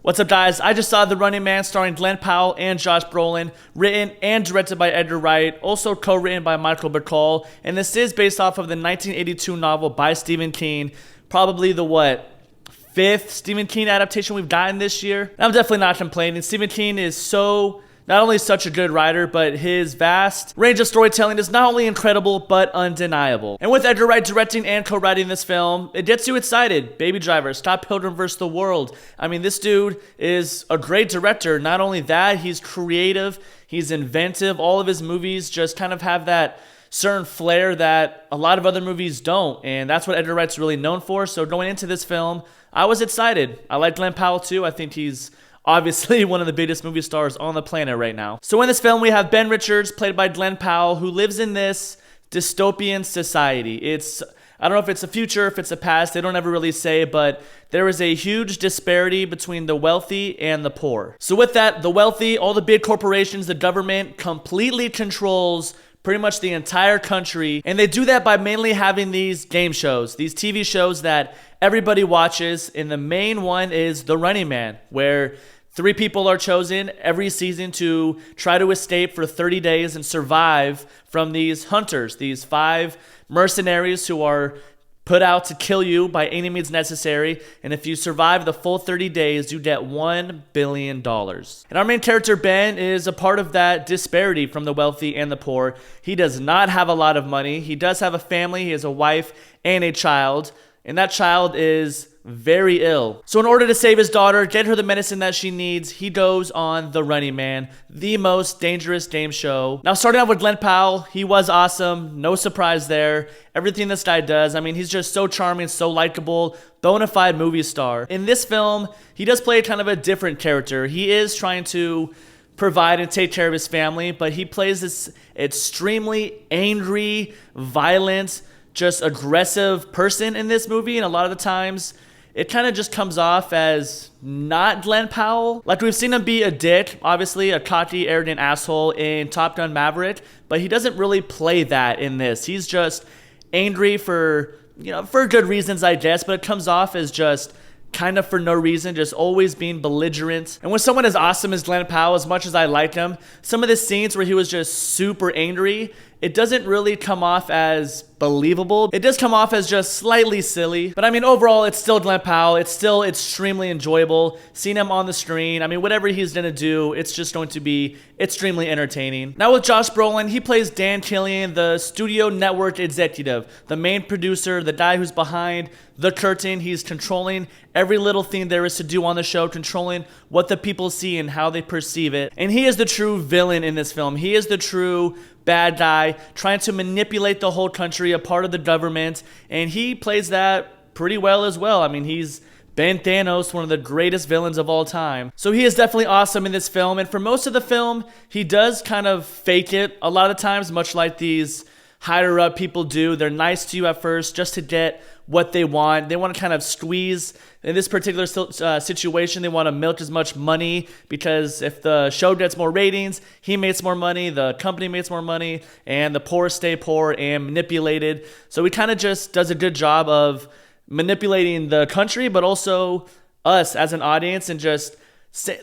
What's up, guys? I just saw The Running Man starring Glen Powell and Josh Brolin, written and directed by Edgar Wright, also co-written by Michael Bacall, and this is based off of the 1982 novel by Stephen King, probably the, fifth Stephen King adaptation we've gotten this year. I'm definitely not complaining. Stephen King is not only such a good writer, but his vast range of storytelling is not only incredible, but undeniable. And with Edgar Wright directing and co-writing this film, it gets you excited. Baby Driver, Scott Pilgrim vs. the World. I mean, this dude is a great director. Not only that, he's creative, he's inventive. All of his movies just kind of have that certain flair that a lot of other movies don't, and that's what Edgar Wright's really known for. So going into this film, I was excited. I like Glen Powell too. I think he's obviously one of the biggest movie stars on the planet right now. So in this film, we have Ben Richards, played by Glen Powell, who lives in this dystopian society. I don't know if it's a future, if it's a past, they don't ever really say, but there is a huge disparity between the wealthy and the poor. So with that, the wealthy, all the big corporations, the government completely controls pretty much the entire country, and they do that by mainly having these game shows, these TV shows that everybody watches, and the main one is The Running Man, where 3 people are chosen every season to try to escape for 30 days and survive from these hunters, these 5 mercenaries who are put out to kill you by any means necessary, and if you survive the full 30 days, you get $1 billion. And our main character, Ben, is a part of that disparity from the wealthy and the poor. He does not have a lot of money. He does have a family. He has a wife and a child, and that child is very ill. So in order to save his daughter, get her the medicine that she needs, he goes on The Running Man, the most dangerous game show. Now, starting off with Glen Powell, he was awesome. No surprise there. Everything this guy does, I mean, he's just so charming, so likable, bona fide movie star. In this film, he does play kind of a different character. He is trying to provide and take care of his family, but he plays this extremely angry, violent, just aggressive person in this movie, and a lot of the times it kind of just comes off as not Glen Powell. Like, we've seen him be a dick, obviously a cocky, arrogant asshole in Top Gun Maverick, but he doesn't really play that in this. He's just angry for good reasons, I guess, but it comes off as just kind of for no reason, just always being belligerent. And when someone as awesome as Glen Powell, as much as I like him, some of the scenes where he was just super angry, it doesn't really come off as believable. It does come off as just slightly silly. But I mean, overall, it's still Glen Powell. It's still extremely enjoyable. Seeing him on the screen, I mean, whatever he's gonna do, it's just going to be extremely entertaining. Now with Josh Brolin, he plays Dan Killian, the studio network executive, the main producer, the guy who's behind the curtain. He's controlling every little thing there is to do on the show, controlling what the people see and how they perceive it. And he is the true villain in this film. He is the true bad guy, trying to manipulate the whole country, a part of the government, and he plays that pretty well as well. I mean, he's been Thanos, one of the greatest villains of all time. So he is definitely awesome in this film, and for most of the film, he does kind of fake it a lot of times, much like these higher up people do. They're nice to you at first just to get what they want. They want to kind of squeeze. In this particular situation, they want to milk as much money, because if the show gets more ratings, he makes more money, the company makes more money, and the poor stay poor and manipulated. So he kind of just does a good job of manipulating the country, but also us as an audience, and just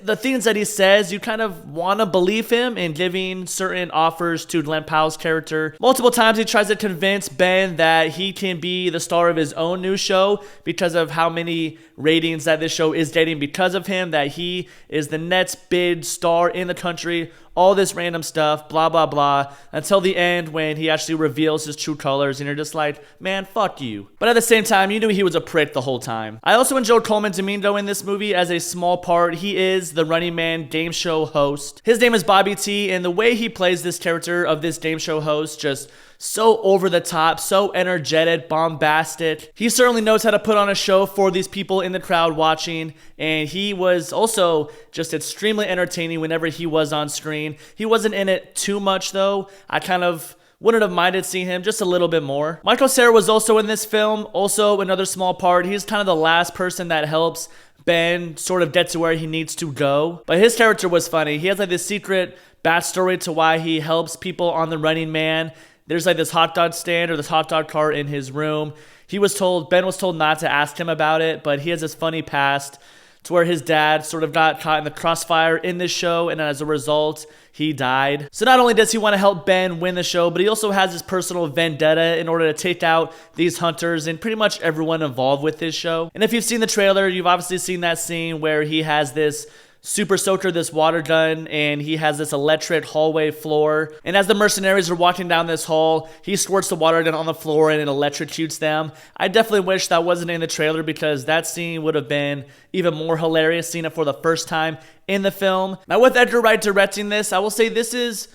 the things that he says, you kind of want to believe him, and giving certain offers to Glen Powell's character. Multiple times he tries to convince Ben that he can be the star of his own new show because of how many ratings that this show is getting because of him, that he is the next big star in the country, all this random stuff, blah, blah, blah, until the end when he actually reveals his true colors, and you're just like, man, fuck you. But at the same time, you knew he was a prick the whole time. I also enjoyed Coleman Domingo in this movie as a small part. He is the Running Man game show host. His name is Bobby T, and the way he plays this character of this game show host, just so over the top, so energetic, bombastic. He certainly knows how to put on a show for these people in the crowd watching, and he was also just extremely entertaining whenever he was on screen. He wasn't in it too much though. I kind of wouldn't have minded seeing him just a little bit more. Michael Cera was also in this film, also another small part. He's kind of the last person that helps Ben sort of get to where he needs to go. But his character was funny. He has like this secret backstory to why he helps people on The Running Man. There's like this hot dog stand or this hot dog cart in his room. Ben was told not to ask him about it, but he has this funny past to where his dad sort of got caught in the crossfire in this show, and as a result, he died. So not only does he want to help Ben win the show, but he also has his personal vendetta in order to take out these hunters and pretty much everyone involved with this show. And if you've seen the trailer, you've obviously seen that scene where he has this super soaker, this water gun, and he has this electric hallway floor. And as the mercenaries are walking down this hall, he squirts the water gun on the floor and it electrocutes them. I definitely wish that wasn't in the trailer because that scene would have been even more hilarious seeing it for the first time in the film. Now with Edgar Wright directing this, I will say this is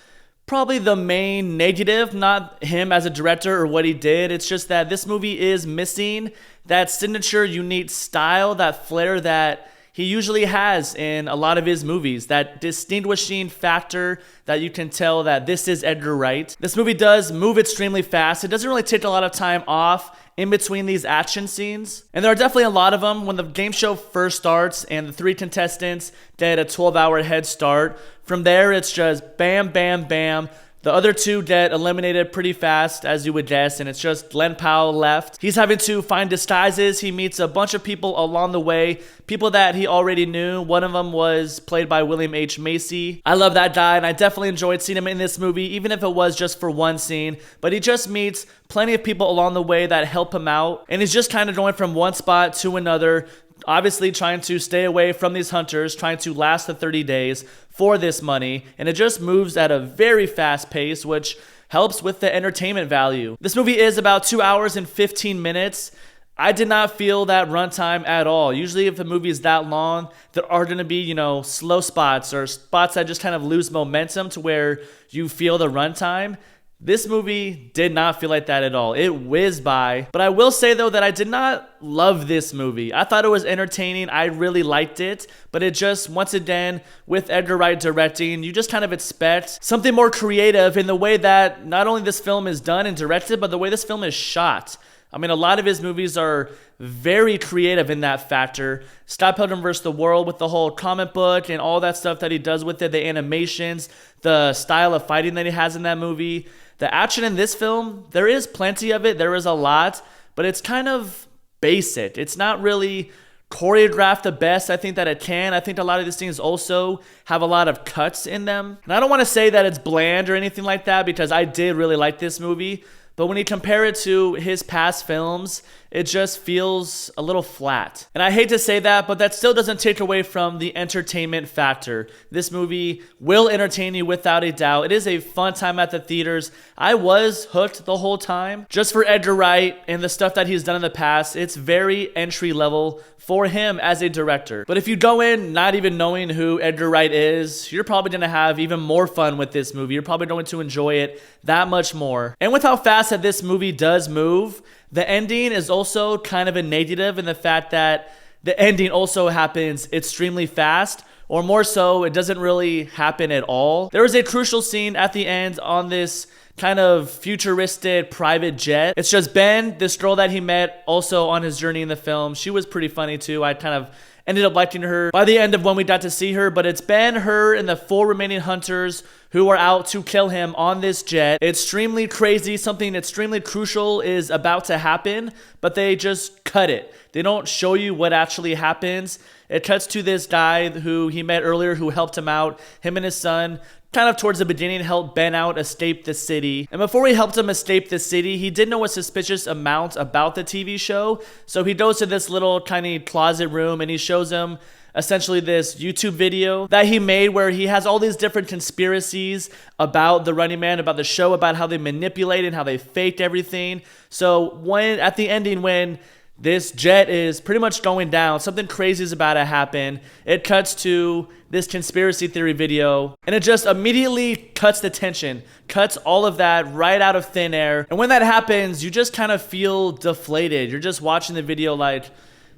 probably the main negative, not him as a director or what he did. It's just that this movie is missing that signature, unique style, that flair that he usually has in a lot of his movies, that distinguishing factor that you can tell that this is Edgar Wright. This movie does move extremely fast. It doesn't really take a lot of time off in between these action scenes. And there are definitely a lot of them. When the game show first starts and the 3 contestants get a 12-hour head start, from there it's just bam, bam, bam. The other 2 get eliminated pretty fast, as you would guess, and it's just Glen Powell left. He's having to find disguises. He meets a bunch of people along the way, people that he already knew. One of them was played by William H. Macy. I love that guy, and I definitely enjoyed seeing him in this movie, even if it was just for one scene. But he just meets plenty of people along the way that help him out, and he's just kind of going from one spot to another, obviously trying to stay away from these hunters, trying to last the 30 days for this money, and it just moves at a very fast pace, which helps with the entertainment value. This movie is about 2 hours and 15 minutes. I did not feel that runtime at all. Usually if a movie is that long, there are going to be, slow spots or spots that just kind of lose momentum to where you feel the runtime. This movie did not feel like that at all. It whizzed by. But I will say, though, that I did not love this movie. I thought it was entertaining. I really liked it. But it just, once again, with Edgar Wright directing, you just kind of expect something more creative in the way that not only this film is done and directed, but the way this film is shot. I mean, a lot of his movies are very creative in that factor. Scott Pilgrim vs. the World with the whole comic book and all that stuff that he does with it, the animations, the style of fighting that he has in that movie. The action in this film, there is plenty of it. There is a lot, but it's kind of basic. It's not really choreographed the best I think that it can. I think a lot of these things also have a lot of cuts in them. And I don't want to say that it's bland or anything like that because I did really like this movie. But when you compare it to his past films, it just feels a little flat. And I hate to say that, but that still doesn't take away from the entertainment factor. This movie will entertain you without a doubt. It is a fun time at the theaters. I was hooked the whole time. Just for Edgar Wright and the stuff that he's done in the past, it's very entry level for him as a director. But if you go in not even knowing who Edgar Wright is, you're probably going to have even more fun with this movie. You're probably going to enjoy it that much more. And with how fast that this movie does move, the ending is also kind of a negative in the fact that the ending also happens extremely fast, or more so, it doesn't really happen at all. There is a crucial scene at the end on this kind of futuristic private jet. It's just Ben, this girl that he met also on his journey in the film. She was pretty funny too. I kind of ended up liking her by the end of when we got to see her, but it's Ben, her, and the 4 remaining hunters who are out to kill him on this jet. Extremely crazy, something extremely crucial is about to happen, but they just cut it. They don't show you what actually happens. It cuts to this guy who he met earlier who helped him out, him and his son, kind of towards the beginning, helped Ben out escape the city. And before he helped him escape the city, he did know a suspicious amount about the TV show. So he goes to this little tiny closet room and he shows him essentially this YouTube video that he made where he has all these different conspiracies about the Running Man, about the show, about how they manipulated and how they faked everything. So when at the ending, when this jet is pretty much going down, something crazy is about to happen, it cuts to this conspiracy theory video, and it just immediately cuts the tension, cuts all of that right out of thin air. And when that happens, you just kind of feel deflated. You're just watching the video like,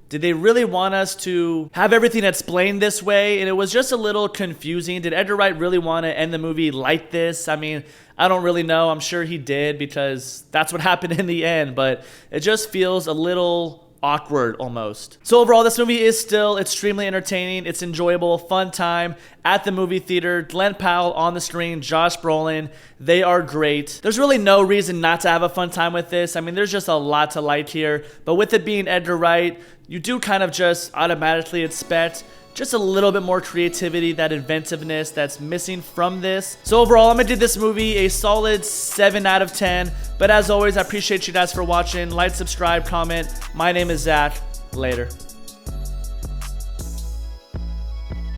did they really want us to have everything explained this way? And it was just a little confusing. Did Edgar Wright really want to end the movie like this? I mean, I don't really know. I'm sure he did because that's what happened in the end, but it just feels a little awkward almost. So overall, this movie is still extremely entertaining. It's enjoyable, fun time at the movie theater. Glen Powell on the screen, Josh Brolin, they are great. There's really no reason not to have a fun time with this. I mean, there's just a lot to like here, but with it being Edgar Wright, you do kind of just automatically expect just a little bit more creativity, that inventiveness that's missing from this. So overall, I'm gonna give this movie a solid 7 out of 10. But as always, I appreciate you guys for watching. Like, subscribe, comment. My name is Zach. Later.